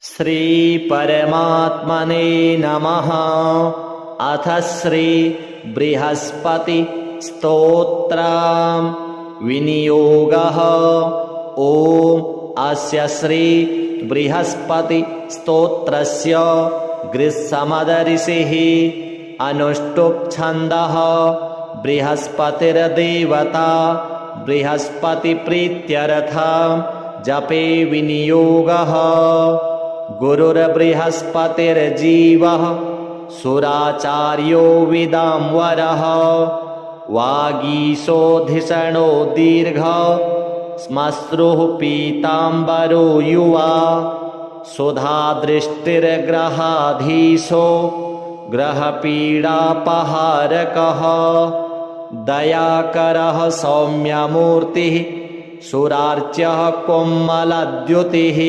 श्री परमात्मने नमः। अथ श्री बृहस्पति स्तोत्रम् विनियोगः। ओम अस्य श्री बृहस्पति स्तोत्रस्य गृत्समदऋषिः अनुष्टुप् छन्दः। बृहस्पतिर्देवता बृहस्पति प्रीत्यर्थं जपे विनियोगः। गुरुर्बृहस्पतिर्जीवः सुराचार्यो विदाम्बरः। वागीशोधिषणो दीर्घः श्मश्रुः पीताम्बरो युवा। सुधादृष्टिर्ग्रहाधीशो ग्रहपीडापहारकः। दयाकरः सौम्यमूर्तिः सुरार्च्यः कोमलद्युतिः।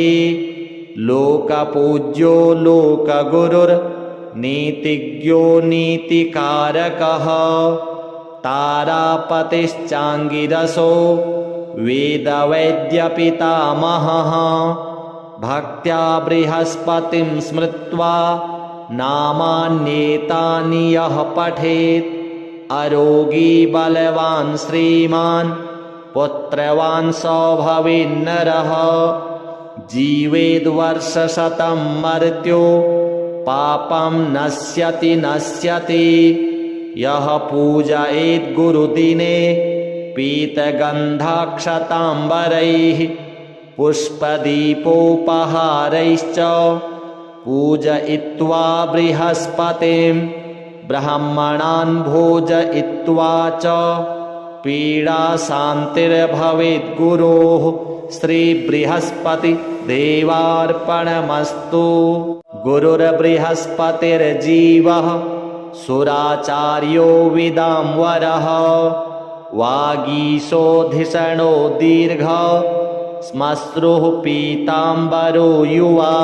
लोकपूज्यो लोकगुरुर्नीतिज्ञो नीतिकारकः। तारापतिश्चाङ्गिरसो वेदवैद्यपितामहः। भक्त्या बृहस्पतिं स्मृत्वा नामान्येतानि यः पठेत्। अरोगी बलवान् श्रीमान् पुत्रवान् स भवेन्नरः। जीवेद्वर्षशतं मर्त्यो पापं नश्यति। यः पूजयेत् गुरुदिने पीतगन्धाक्षताम्बरैः पुष्पदीपोपहारैश्च पूजयित्वा बृहस्पतिं ब्राह्मणान् भोजयित्वा च पीडाशान्तिर्भवेत् गुरोः। श्रीबृहस्पति देवार्पणमस्तु। गुरुर्बृहस्पतिर्जीवः सुराचार्यो विदाम्बरः। वागीशोधिषणो दीर्घः श्मश्रुः पीताम्बरो युवा।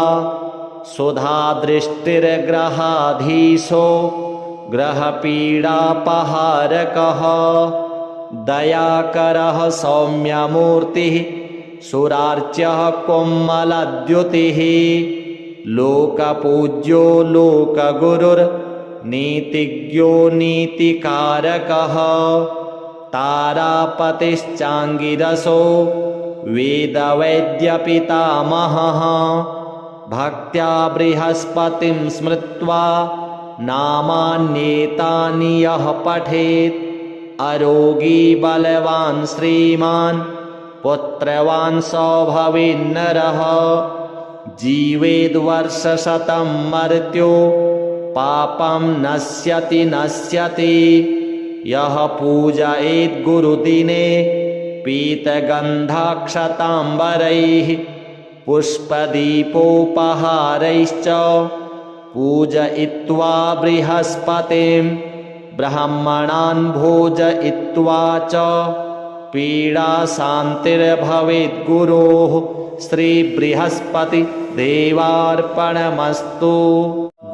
सुधादृष्टिर्ग्रहाधीशो ग्रहपीडापहारकः। दयाकरः सौम्यमूर्तिः सुरार्च्यः कोमलद्युतिः। लोकपूज्यो लोकगुरुर्नीतिज्ञो नीतिकारकः। तारापतिश्चाङ्गिरसो वेदवैद्यपितामहः। भक्त्या बृहस्पतिं स्मृत्वा नामान्येतानि यः पठेत्। अरोगी बलवान् श्रीमान् पुत्रवान् स भवेन्नरः। जीवेद्वर्षशतं मर्त्यो पापं नश्यति। यः पूजयेत् गुरुदिने पीतगन्धाक्षताम्बरैः पुष्पदीपोपहारैश्च पूजयित्वा बृहस्पतिं ब्राह्मणान् भोजयित्वा च पीडाशान्तिर्भवेत् गुरोः। श्रीबृहस्पति देवार्पणमस्तु।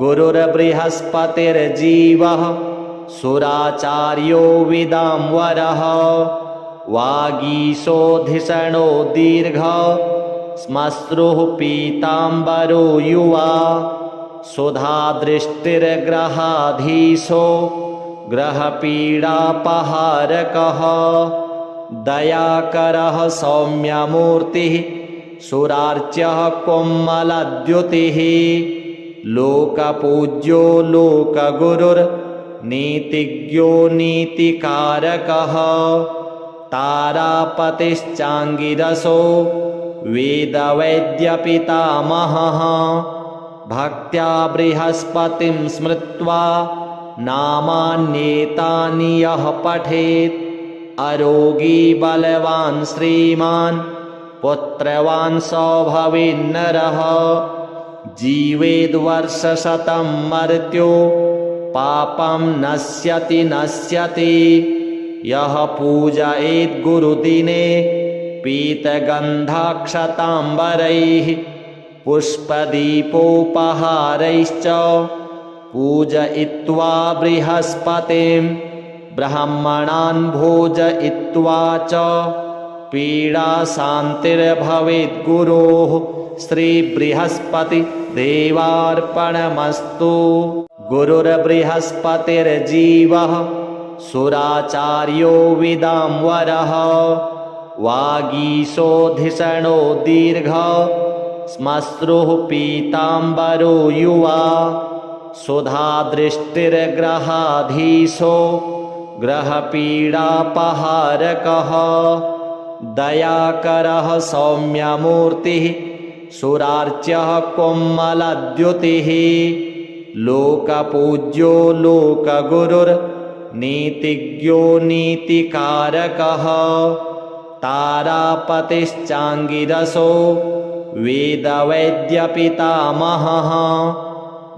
गुरुर्बृहस्पतिर्जीवः सुराचार्यो विदाम्बरः। वागीशोधिषणो दीर्घः श्मश्रुः पीताम्बरो युवा। सुधादृष्टिर्ग्रहाधीशो ग्रहपीडापहारकः। दयाकरः सौम्यमूर्तिः सुरार्च्यः कोमलद्युतिः। लोकपूज्यो लोकगुरुर्नीतिज्ञो नीतिकारकः। तारापतिश्चाङ्गिरसो वेदवैद्यपितामहः। भक्त्या बृहस्पतिं स्मृत्वा नामान्येतानि यः पठेत्। अरोगी बलवान् श्रीमान् पुत्रवान् स भवेन्नरः। जीवेद्वर्षशतं मर्त्यो पापं नश्यति। यः पूजयेत् गुरुदिने पीतगन्धाक्षताम्बरैः पुष्पदीपोपहारैश्च पूजयित्वा बृहस्पतिं ब्राह्मणान् भोजयित्वा च पीडाशान्तिर्भवेत् गुरोः। श्रीबृहस्पतिदेवार्पणमस्तु। गुरुर्बृहस्पतिर्जीवः सुराचार्यो विदाम्बरः वागीशोधिषणो दीर्घः श्मश्रुः पीताम्बरो युवा सुधादृष्टिर्ग्रहाधीशो ग्रहपीडापहारकः दयाकरः सौम्यमूर्तिः सुरार्च्यः कोमलद्युतिः लोकपूज्यो लोकगुरुर्नीतिज्ञो नीतिकारकः तारापतिश्चाङ्गिरसो वेदवैद्यपितामहः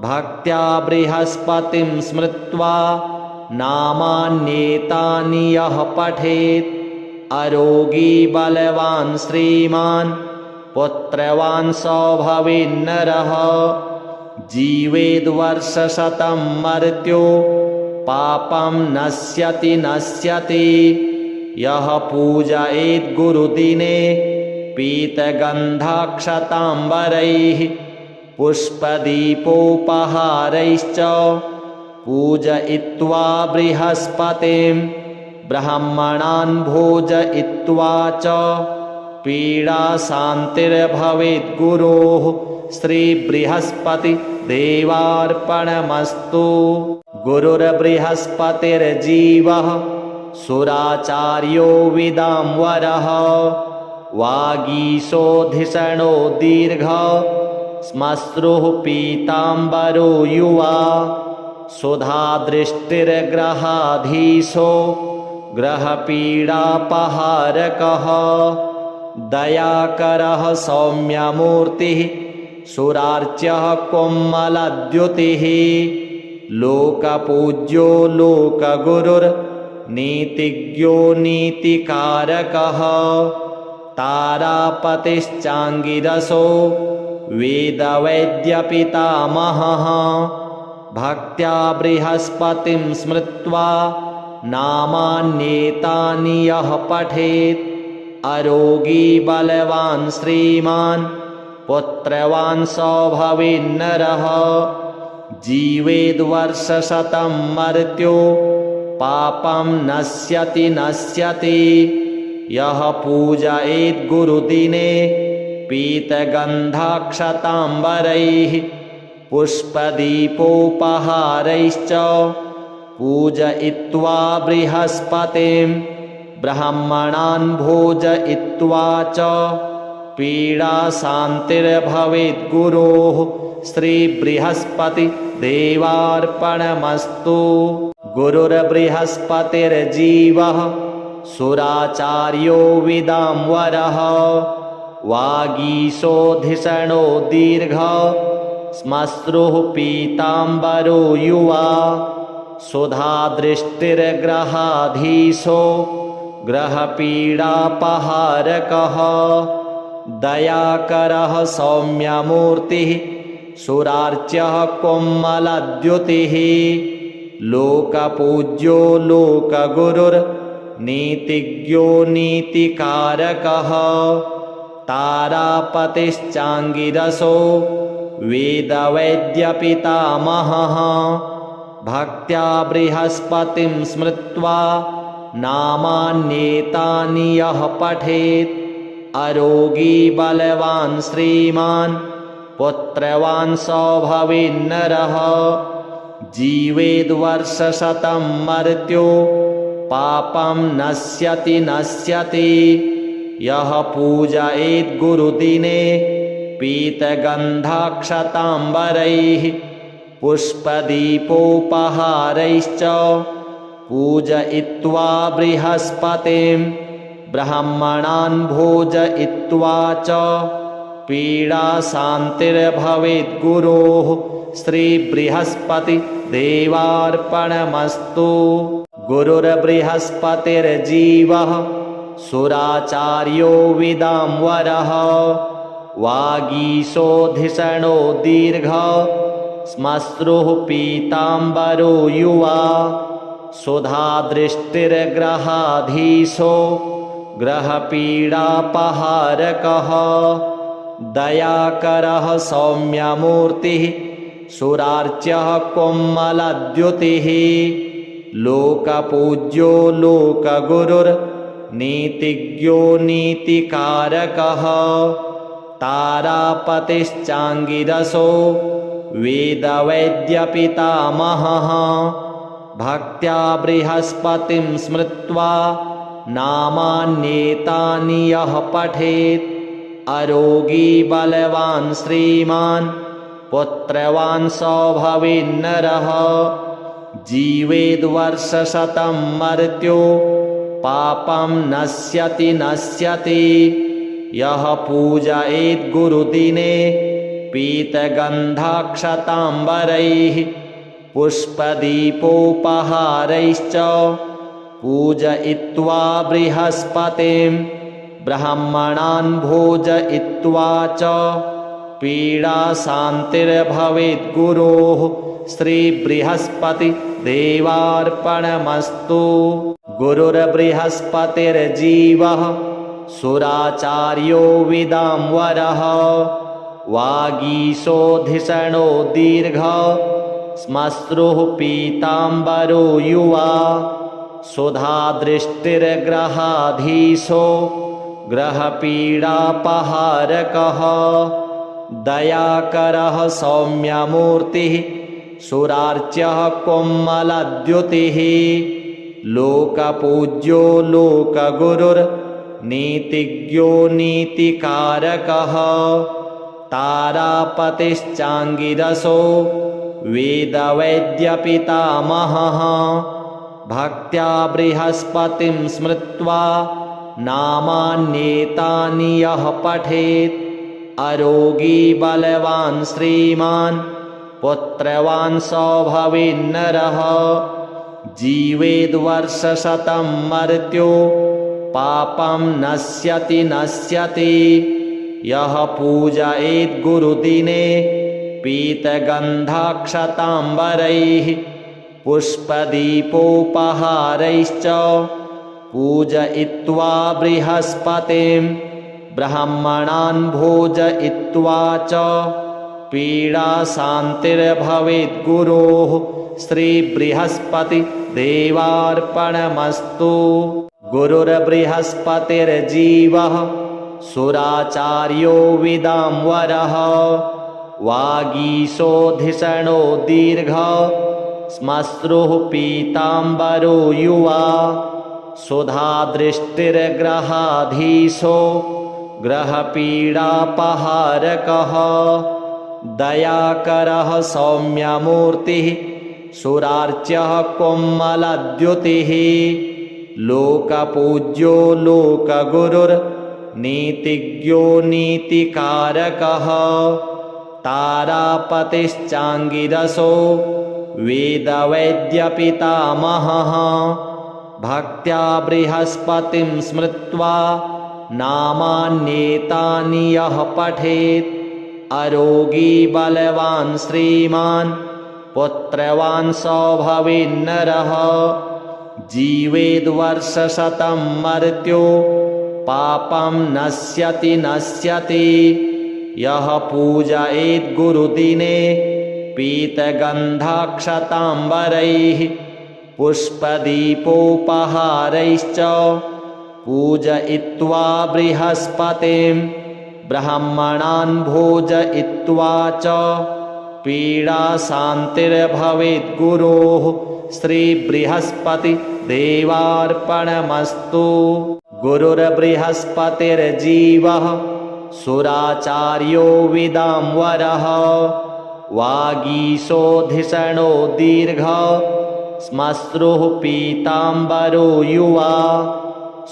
भक्त्या बृहस्पतिं स्मृत्वा नामान्येतानि यः पठेत् अरोगी बलवान् श्रीमान् पुत्रवान् स भवेन्नरः जीवेद्वर्षशतं मर्त्यो पापं नश्यति यः पूजयेत् गुरुदिने पीतगन्धाक्षताम्बरैः पुष्पदीपोपहारैश्च पूजयित्वा बृहस्पतिं ब्राह्मणान् भोजयित्वा च पीडाशान्तिर्भवेत् गुरोः श्रीबृहस्पतिदेवार्पणमस्तु। गुरुर्बृहस्पतिर्जीवः सुराचार्यो विदाम्बरः वागीशोधिषणो दीर्घः श्मश्रुः पीताम्बरो युवा सुधादृष्टिर्ग्रहाधीशो ग्रहपीडापहारकः दयाकरः सौम्यमूर्तिः सुरार्च्यः कोमलद्युतिः लोकपूज्यो लोकगुरुर्नीतिज्ञो नीतिकारकः तारापतिश्चाङ्गिरसो वेदवैद्यपितामहः भक्त्या बृहस्पतिं स्मृत्वा नामान्येतानि यः पठेत् अरोगी बलवान् श्रीमान् पुत्रवान् स भवेन्नरः जीवेद्वर्षशतं मर्त्यो पापं नश्यति यः पूजयेत् गुरुदिने पीतगन्धाक्षताम्बरैः पुष्पदीपोपहारैश्च पूजयित्वा बृहस्पतिं ब्राह्मणान् भोजयित्वा च पीडाशान्तिर्भवेत् गुरोः श्रीबृहस्पतिदेवार्पणमस्तु। गुरुर्बृहस्पतिर्जीवः सुराचार्यो विदाम्बरः वागीशोधिषणो दीर्घः श्मश्रुः पीताम्बरो युवा सुधादृष्टिर्ग्रहाधीशो ग्रहपीडापहारकः दयाकरः सौम्यमूर्तिः सुरार्च्यः कोमलद्युतिः लोकपूज्यो लोकगुरुर्नीतिज्ञो नीतिकारकः तारापतिश्चाङ्गिरसो वेदवैद्यपितामहः भक्त्या बृहस्पतिं स्मृत्वा नामान्येतानि यः पठेत् अरोगी बलवान् श्रीमान् पुत्रवान् स भवेन्नरः जीवेद्वर्षशतं मर्त्यो पापं नश्यति यः पूजयेत् गुरुदिने पीतगन्धाक्षताम्बरैः पुष्पदीपोपहारैश्च पूजयित्वा बृहस्पतिं ब्राह्मणान् भोजयित्वा च पीडाशान्तिर्भवेत् गुरोः श्रीबृहस्पतिदेवार्पणमस्तु। गुरुर्बृहस्पतिर्जीवः सुराचार्यो विदाम्बरः वागीशोधिषणो दीर्घः श्मश्रुः पीताम्बरो युवा सुधादृष्टिर्ग्रहाधीशो ग्रहपीडापहारकः दयाकरः सौम्यमूर्तिः सुरार्च्यः कोमलद्युतिः लोकपूज्यो लोकगुरुर्नीतिज्ञो नीतिकारकः तारापतिश्चाङ्गिरसो वेदवैद्यपितामहः भक्त्या बृहस्पतिं स्मृत्वा नामान्येतानि यः पठेत् अरोगी बलवान् श्रीमान् पुत्रवान् स भवेन्नरः जीवेद्वर्षशतं मर्त्यो पापं नश्यति नश्यति यः पूजयेत् गुरुदिने पीतगन्धाक्षताम्बरैः पुष्पदीपोपहारैश्च पूजयित्वा बृहस्पतिं ब्राह्मणान् भोजयित्वा च पीडाशान्तिर्भवेत् गुरोः श्रीबृहस्पतिदेवार्पणमस्तु। गुरुर्बृहस्पतिर्जीवः सुराचार्यो विदाम्बरः वागीशोधिषणो दीर्घः श्मश्रुः पीताम्बरो युवा सुधादृष्टिर्ग्रहाधीशो ग्रहपीडापहारकः दयाकरः सौम्यमूर्तिः सुरार्च्यः कोमलद्युतिः लोकपूज्यो लोकगुरुर्नीतिज्ञो नीतिकारकः तारापतिश्चाङ्गिरसो वेदवैद्यपितामहः भक्त्या बृहस्पतिं स्मृत्वा नामान्येतानि यः पठेत् अरोगी बलवान् श्रीमान् पुत्रवान् स भवेन्नरः जीवेद्वर्षशतं मर्त्यो पापं नश्यति नश्यति यः पूजयेत् गुरुदिने पीतगन्धाक्षताम्बरैः पुष्पदीपोपहारैश्च पूजयित्वा बृहस्पतिं ब्राह्मणान् भोजयित्वा च पीडाशान्तिर्भवेत् गुरोः श्रीबृहस्पतिदेवार्पणमस्तु। गुरुर्बृहस्पतिर्जीवः सुराचार्यो विदाम्बरः वागीशोधिषणो दीर्घः श्मश्रुः पीताम्बरो युवा सुधादृष्टिर्ग्रहाधीशो ग्रहपीडापहारकः दयाकरः सौम्यमूर्तिः सुरार्च्यः कोमलद्युतिः लोकपूज्यो लोकगुरुर्नीतिज्ञो नीतिकारकः तारापतिश्चाङ्गिरसो वेदवैद्यपितामहः भक्त्या बृहस्पतिं स्मृत्वा नामान्येतानि यः पठेत् अरोगी बलवान् श्रीमान् पुत्रवान् स भवेन्नरः जीवेद्वर्षशतं मर्त्यो पापं नश्यति नश्यति यः पूजयेत् गुरुदिने पीतगन्धाक्षताम्बरैः पुष्पदीपोपहारैश्च पूजयित्वा बृहस्पतिं ब्राह्मणान् भोजयित्वा च पीडाशान्तिर्भवेत् गुरोः श्रीबृहस्पतिदेवार्पणमस्तु। गुरुर्बृहस्पतिर्जीवः सुराचार्यो विदाम्बरः वागीशोधिषणो दीर्घः श्मश्रुः पीताम्बरो युवा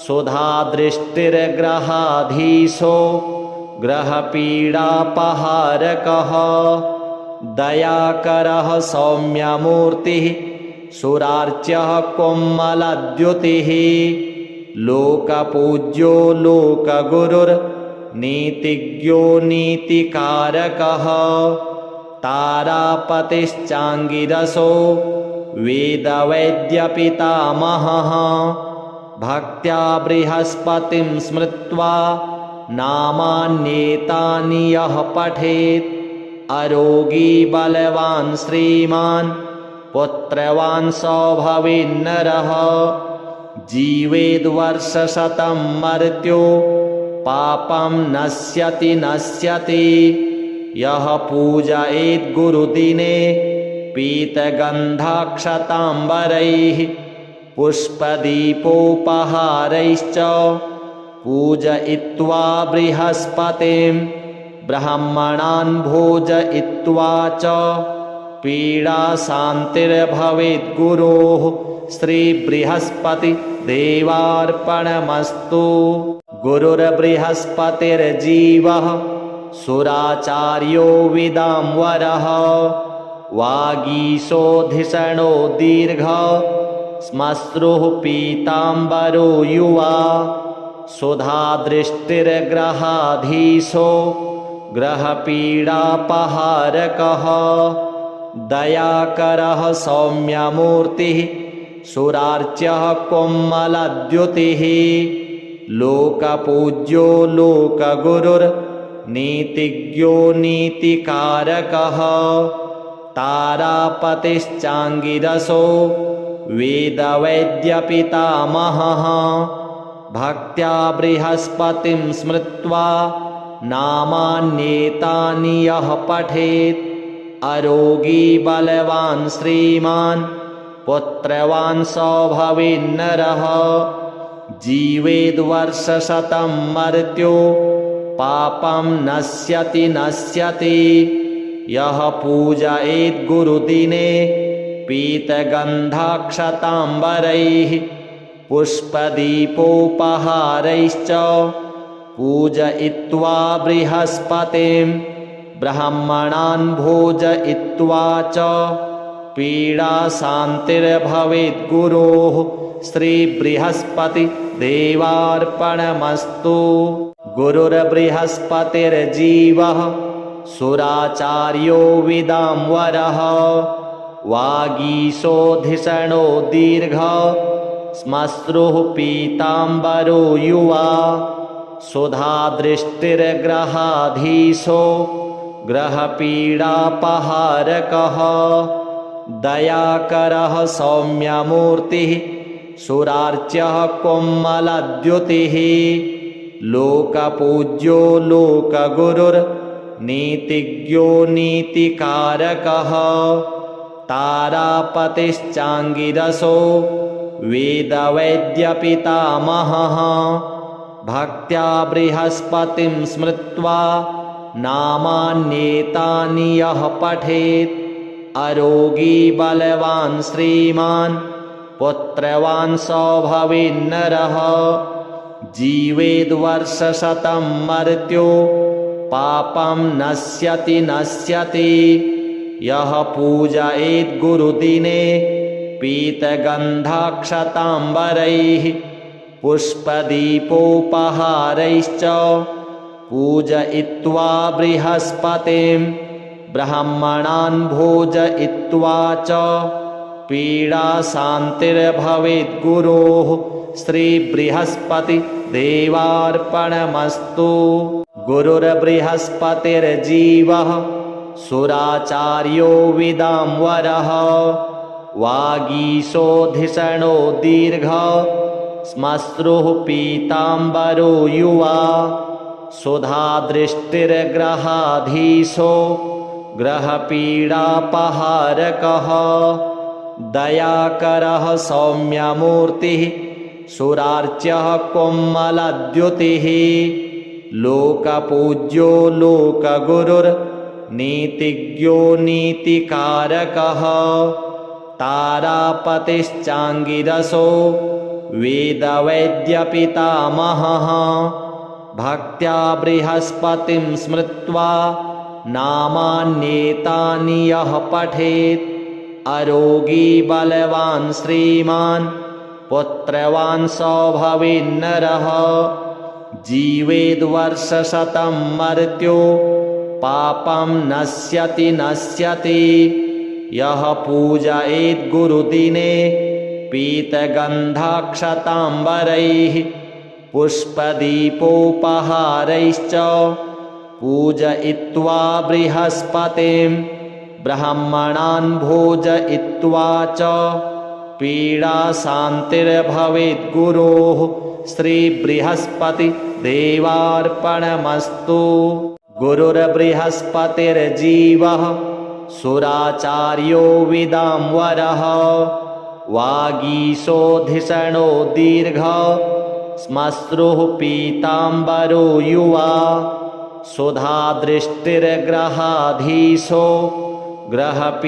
सुधादृष्टिर्ग्रहाधीशो ग्रहपीडापहारकः दयाकरः सौम्यमूर्तिः सुरार्च्यः कोमलद्युतिः लोकपूज्यो लोकगुरुर्नीतिज्ञो नीतिकारकः तारापतिश्चाङ्गिरसो वेदवैद्यपितामहः भक्त्या बृहस्पतिं स्मृत्वा नामान्येतानि यः पठेत् अरोगी बलवान् श्रीमान् पुत्रवान् स भवेन्नरः जीवेद्वर्षशतं मर्त्यो पापं नश्यति यः पूजयेत् गुरुदिने पीतगन्धाक्षताम्बरैः पुष्पदीपोपहारैश्च पूजयित्वा बृहस्पतिं ब्राह्मणान् भोजयित्वा च पीडाशान्तिर्भवेत् गुरोः श्रीबृहस्पतिदेवार्पणमस्तु। गुरुर्बृहस्पतिर्जीवः सुराचार्यो विदाम्बरः वागीशोधिषणो दीर्घः श्मश्रुः पीताम्बरो युवा सुधादृष्टिर्ग्रहाधीशो ग्रहपीडापहारकः दयाकरः सौम्यमूर्तिः सुरार्च्यः कोमलद्युतिः लोकपूज्यो लोकगुरुर्नीतिज्ञो नीतिकारकः तारापतिश्चाङ्गिरसो वेदवैद्यपितामहः भक्त्या बृहस्पतिं स्मृत्वा नामान्येतानि यः पठेत् अरोगी बलवान् श्रीमान् पुत्रवान् स भवेन्नरः जीवेद्वर्षशतं मर्त्यो पापं नश्यति यः पूजयेत् गुरुदिने पीतगन्धाक्षताम्बरैः पुष्पदीपोपहारैश्च पूजयित्वा बृहस्पतिं ब्राह्मणान् भोजयित्वा च पीडाशान्तिर्भवेत् गुरोः श्रीबृहस्पतिदेवार्पणमस्तु। गुरुर्बृहस्पतिर्जीवः सुराचार्यो विदाम्बरः वागीशोधिषणो दीर्घः श्मश्रुः पीताम्बरो युवा सुधादृष्टिर्ग्रहाधीशो ग्रहपीडापहारकः दयाकरः सौम्यमूर्तिः सुरार्च्यः कोमलद्युतिः लोकपूज्यो लोकगुरुर्नीतिज्ञो नीतिकारकः तारापतिश्चाङ्गिरसो वेदवैद्यपितामहः भक्त्या बृहस्पतिं स्मृत्वा नामान्येतानि यः पठेत् अरोगी बलवान् श्रीमान् पुत्रवान् स भवेन्नरः जीवेद्वर्षशतं मर्त्यो पापं नश्यति यः पूजयेत् गुरुदिने पीतगन्धाक्षताम्बरैः पुष्पदीपोपहारैश्च पूजयित्वा बृहस्पतिं ब्राह्मणान् भोजयित्वा च पीडाशान्तिर्भवेत् गुरोः श्रीबृहस्पतिदेवार्पणमस्तु। गुरुर्बृहस्पतिर्जीवः सुराचार्यो विदाम्बरः वागीशोधिषणो दीर्घः श्मश्रुः पीताम्बरो युवा सुधादृष्टिर्ग्रहाधीशो ग्रहपीडापहारकः दयाकरः सौम्यमूर्तिः सुरार्च्यः कोमलद्युतिः लोकपूज्यो लोकगुरुर्नीतिज्ञो नीतिकारकः तारापतिश्चाङ्गिरसो वेदवैद्यपितामहः भक्त्या बृहस्पतिं स्मृत्वा नामान्येतानि यः पठेत् अरोगी बलवान् श्रीमान् पुत्रवान् स भवेन्नरः जीवेद्वर्षशतं मर्त्यो पापं नश्यति यः पूजयेत् गुरुदिने पीतगन्धाक्षताम्बरैः पुष्पदीपोपहारैश्च पूजयित्वा बृहस्पतिं ब्राह्मणान् भोजयित्वा च पीडाशान्तिर्भवेत् गुरोः श्रीबृहस्पतिदेवार्पणमस्तु। गुरुर्बृहस्पतिर्जीवः सुराचार्यो विदाम्बरः वागीशोधिषणो दीर्घः श्मश्रुः पीताम्बरो युवा सुधादृष्टिर्ग्रहाधीशो ग्रहपीडापहारकः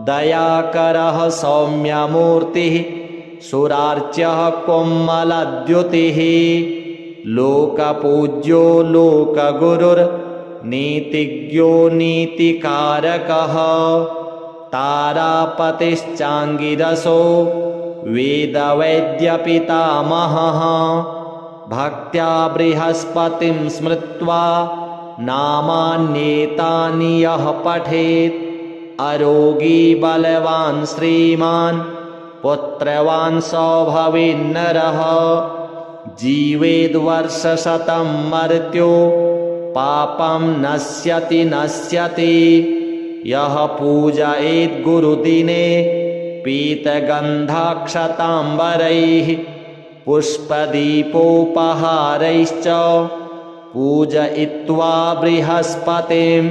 दयाकरः सौम्यमूर्तिः सुरार्च्यः कोमलद्युतिः लोकपूज्यो लोकगुरुर्नीतिज्ञो नीतिकारकः तारापतिश्चाङ्गिरसो वेदवैद्यपितामहः भक्त्या बृहस्पतिं स्मृत्वा नामान्येतानि यः पठेत् अरोगी बलवान् श्रीमान् पुत्रवान् स भवेन्नरः जीवेद्वर्षशतं मर्त्यो पापं नश्यति यः पूजयेत् गुरुदिने पीतगन्धाक्षताम्बरैः पुष्पदीपोपहारैश्च पूजयित्वा बृहस्पतिं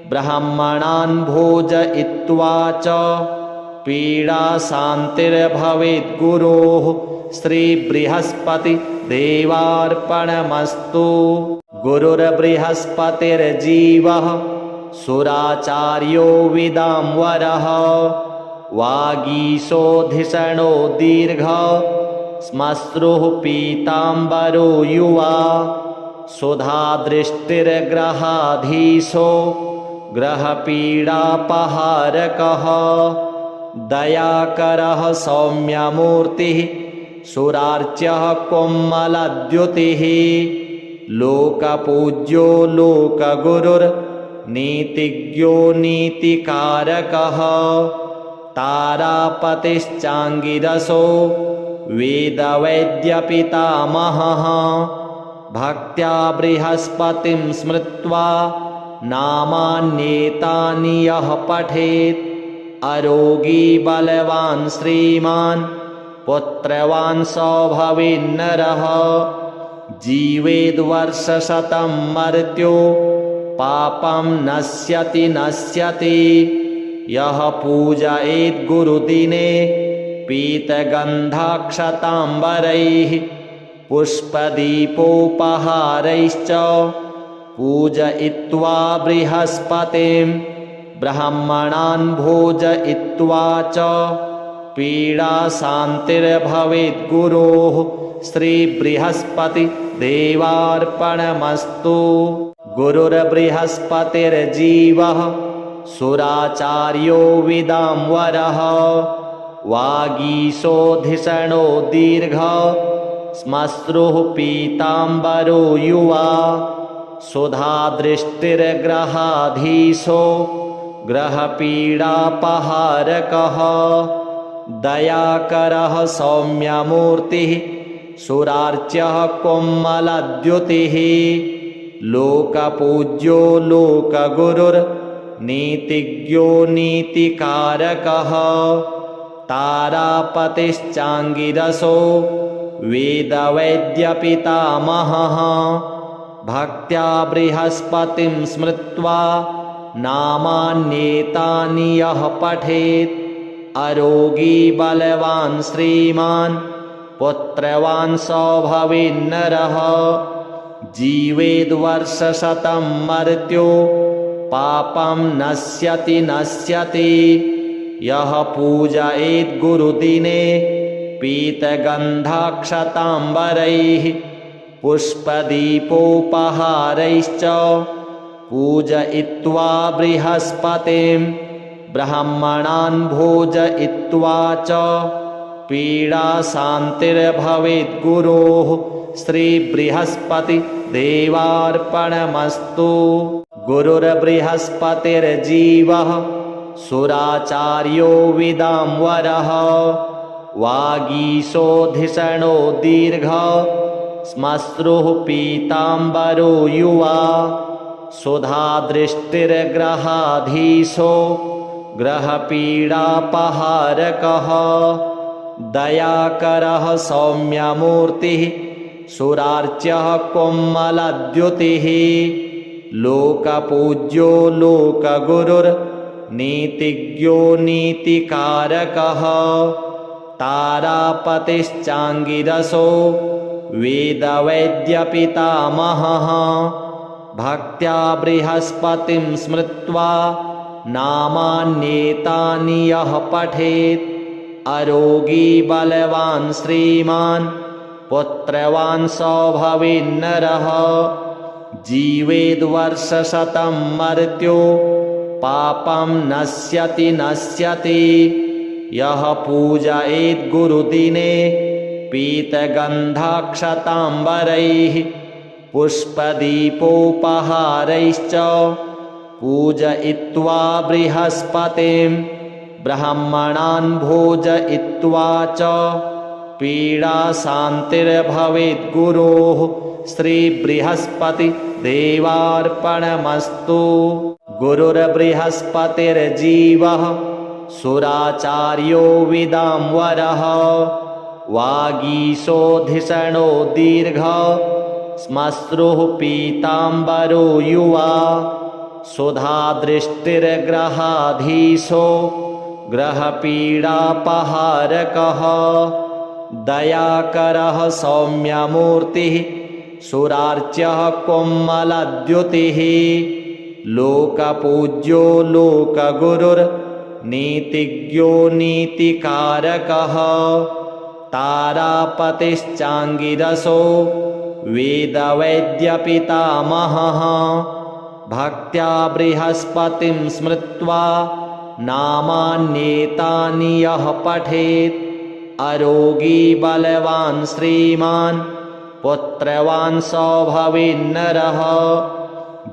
ब्राह्मणान् भोजयित्वा च पीडाशान्तिर्भवेत् गुरोः श्रीबृहस्पतिदेवार्पणमस्तु। गुरुर्बृहस्पतिर्जीवः सुराचार्यो विदाम्बरः वागीशोधिषणो दीर्घः श्मश्रुः पीताम्बरो युवा सुधादृष्टिर्ग्रहाधीशो ग्रहपीडापहारकः दयाकरः सौम्यमूर्तिः सुरार्च्यः कोमलद्युतिः लोकपूज्यो लोकगुरुर्नीतिज्ञो नीतिकारकः तारापतिश्चाङ्गिरसो वेदवैद्यपितामहः भक्त्या बृहस्पतिं स्मृत्वा नामान्येतानि यः पठेत् अरोगी बलवान् श्रीमान् पुत्रवान् स भवेन्नरः जीवेद्वर्षशतं मर्त्यो पापं नश्यति यः पूजयेत् गुरुदिने पीतगन्धाक्षताम्बरैः पुष्पदीपोपहारैश्च पूजयित्वा बृहस्पतिं ब्राह्मणान् भोजयित्वा च पीडाशान्तिर्भवेत् गुरोः श्रीबृहस्पतिदेवार्पणमस्तु। गुरुर्बृहस्पतिर्जीवः सुराचार्यो विदाम्बरः वागीशोधिषणो दीर्घः श्मश्रुः पीताम्बरो युवा सुधादृष्टिर्ग्रहाधीशो ग्रहपीडापहारकः दयाकरः सौम्यमूर्तिः सुरार्च्यः कोमलद्युतिः लोकपूज्यो लोकगुरुर्नीतिज्ञो नीतिकारकः तारापतिश्चाङ्गिरसो वेदवैद्यपितामहः भक्त्या बृहस्पतिं स्मृत्वा नामान्येतानि यः पठेत् अरोगी बलवान् श्रीमान् पुत्रवान् स भवेन्नरः जीवेद्वर्षशतं मर्त्यो पापं नश्यति यः पूजयेत् गुरुदिने पीतगन्धाक्षताम्बरैः पुष्पदीपोपहारैश्च पूजयित्वा बृहस्पतिं ब्राह्मणान् भोजयित्वा च पीडाशान्तिर्भवेत् गुरोः श्रीबृहस्पतिदेवार्पणमस्तु। गुरुर्बृहस्पतिर्जीवः सुराचार्यो विदाम्बरः वागीशोधिषणो दीर्घ श्मश्रुः पीताम्बरो युवा सुधादृष्टिर्ग्रहाधीशो ग्रहपीडापहारकः दयाकरः सौम्यमूर्तिः सुरार्च्यः कोमलद्युतिः लोकपूज्यो लोकगुरुर्नीतिज्ञो नीतिकारकः तारापतिश्चाङ्गिरसो वेदवैद्यपितामहः भक्त्या बृहस्पतिं स्मृत्वा नामान्येतानि यः पठेत् अरोगी बलवान् श्रीमान् पुत्रवान् स भवेन्नरः जीवेद्वर्षशतं मर्त्यो पापं नश्यति यः पूजयेत् गुरुदिने पीतगन्धाक्षताम्बरैः पुष्पदीपोपहारैश्च पूजयित्वा बृहस्पतिं ब्राह्मणान् भोजयित्वा च पीडाशान्तिर्भवेत् गुरोः श्रीबृहस्पतिदेवार्पणमस्तु। गुरुर्बृहस्पतिर्जीवः सुराचार्यो विदाम्बरः वागीशोधिषणो दीर्घ श्मश्रुः पीताम्बरो युवा सुधादृष्टिर्ग्रहाधीशो ग्रहपीडापहारकः दयाकरः सौम्यमूर्तिः सुरार्च्यः कोमलद्युतिः लोकपूज्यो लोकगुरुर्नीतिज्ञो नीतिकारकः तारापतिश्चाङ्गिरसो वेदवैद्यपितामहः भक्त्या बृहस्पतिं स्मृत्वा नामान्येतानि यः पठेत् अरोगी बलवान् श्रीमान् पुत्रवान् स भवेन्नरः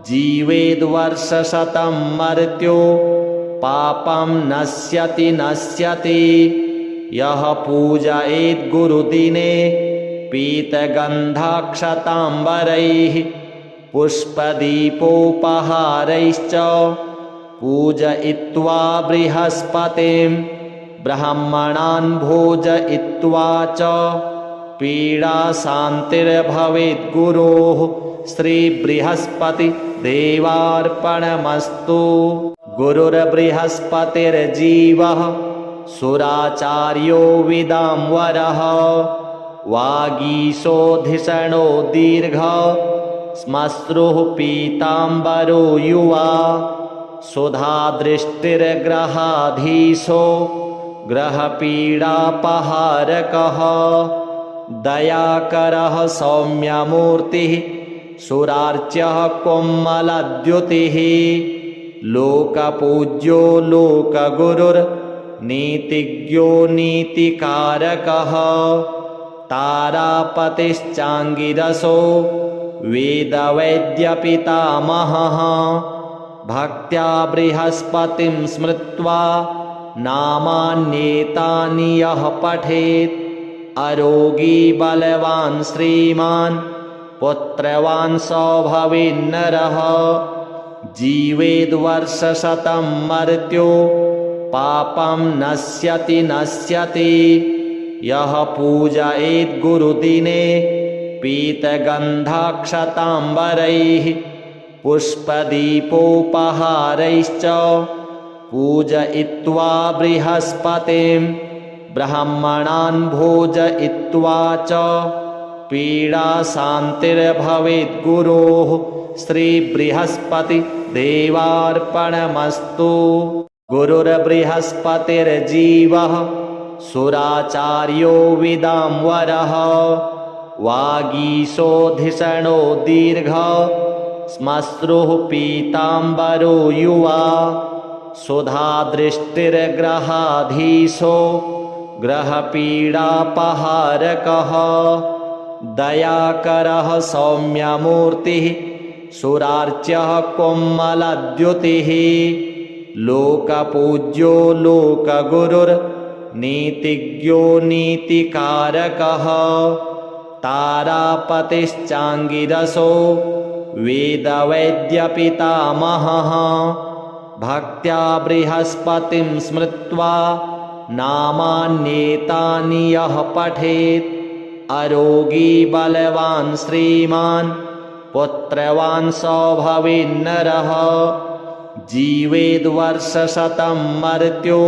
जीवेद्वर्षशतं मर्त्यो पापं नश्यति यः पूजयेत् गुरुदिने पीतगन्धाक्षताम्बरैः पुष्पदीपोपहारैश्च पूजयित्वा बृहस्पतिं ब्राह्मणान् भोजयित्वा च पीडाशान्तिर्भवेत् गुरोः श्रीबृहस्पतिदेवार्पणमस्तु। गुरुर्बृहस्पतिर्जीवः सुराचार्यो विदाम्बरः वागीशोधिषणो दीर्घ श्मश्रुः पीताम्बरो युवा सुधादृष्टिर्ग्रहाधीशो ग्रहपीडापहारकः दयाकरः सौम्यमूर्तिः सुरार्च्यः कोमलद्युतिः लोकपूज्यो लोकगुरुर्नीतिज्ञो नीतिकारकः तारापतिश्चाङ्गिरसो वेदवैद्यपितामहः भक्त्या बृहस्पतिं स्मृत्वा नामान्येतानि यः पठेत् अरोगी बलवान् श्रीमान् पुत्रवान् स भवेन्नरः जीवेद्वर्षशतं मर्त्यो पापं नश्यति यः पूजयेत् गुरुदिने पीतगन्धाक्षताम्बरैः पुष्पदीपोपहारैश्च पूजयित्वा बृहस्पतिं ब्राह्मणान् भोजयित्वा च पीडाशान्तिर्भवेत् गुरोः श्रीबृहस्पतिदेवार्पणमस्तु। गुरुर्बृहस्पतिर्जीवः सुराचार्यो विदाम्बरः वागीशोधिषणो दीर्घ श्मश्रुः पीताम्बरो युवा सुधादृष्टिर्ग्रहाधीशो ग्रहपीडापहारकः दयाकरः सौम्यमूर्तिः सुरार्च्यः कोमलद्युतिः लोकपूज्यो लोकगुरुर्नीतिज्ञो नीतिज्ञो नीतिकारकः तारापतिश्चाङ्गिरसो वेदवैद्यपितामहः भक्त्या बृहस्पतिं स्मृत्वा नामान्येतानि यः पठेत् अरोगी बलवान् श्रीमान् पुत्रवान् स भवेन्नरः जीवेद्वर्षशतं मर्त्यो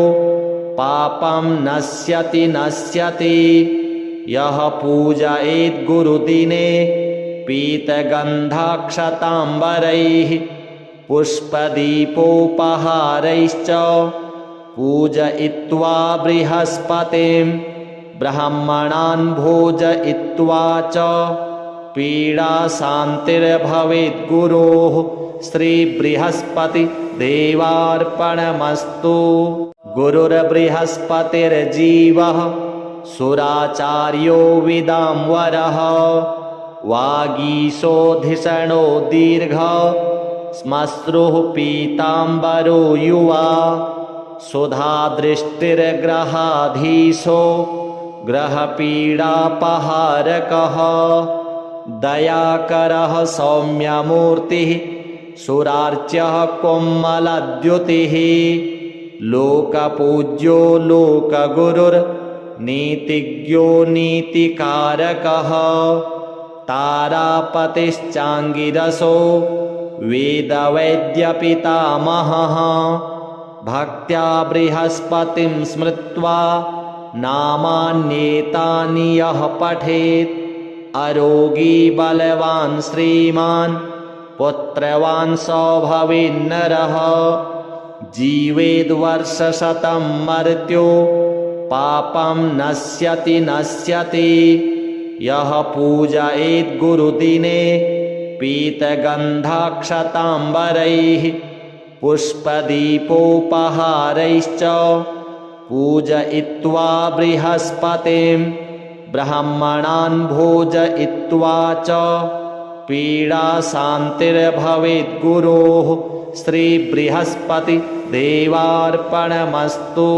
पापं नश्यति यः पूजयेत् गुरुदिने पीतगन्धाक्षताम्बरैः पुष्पदीपोपहारैश्च पूजयित्वा बृहस्पतिं ब्राह्मणान् भोजयित्वा च पीडाशान्तिर्भवेत् गुरोः श्रीबृहस्पतिदेवार्पणमस्तु। गुरुर्बृहस्पतिर्जीवः सुराचार्यो विदाम्बरः वागीशोधिषणो दीर्घः श्मश्रुः पीताम्बरो युवा सुधादृष्टिर्ग्रहाधीशो ग्रहपीडापहारकः दयाकरः सौम्यमूर्तिः सुरार्च्यः कोमलद्युतिः लोकपूज्यो लोकगुरुर्नीतिज्ञो नीतिकारकः तारापतिश्चाङ्गिरसो वेदवैद्यपितामहः भक्त्या बृहस्पतिं स्मृत्वा नामान्येतानि यः पठेत् अरोगी बलवान् श्रीमान् पुत्रवान् स भवेन्नरः जीवेद्वर्षशतं मर्त्यो पापं नश्यति यः पूजयेत् गुरुदिने पीतगन्धाक्षताम्बरैः पुष्पदीपोपहारैश्च पूजयित्वा बृहस्पतिं ब्राह्मणान् भोजयित्वा च पीडाशान्तिर्भवेत् गुरोः श्रीबृहस्पतिदेवार्पणमस्तु।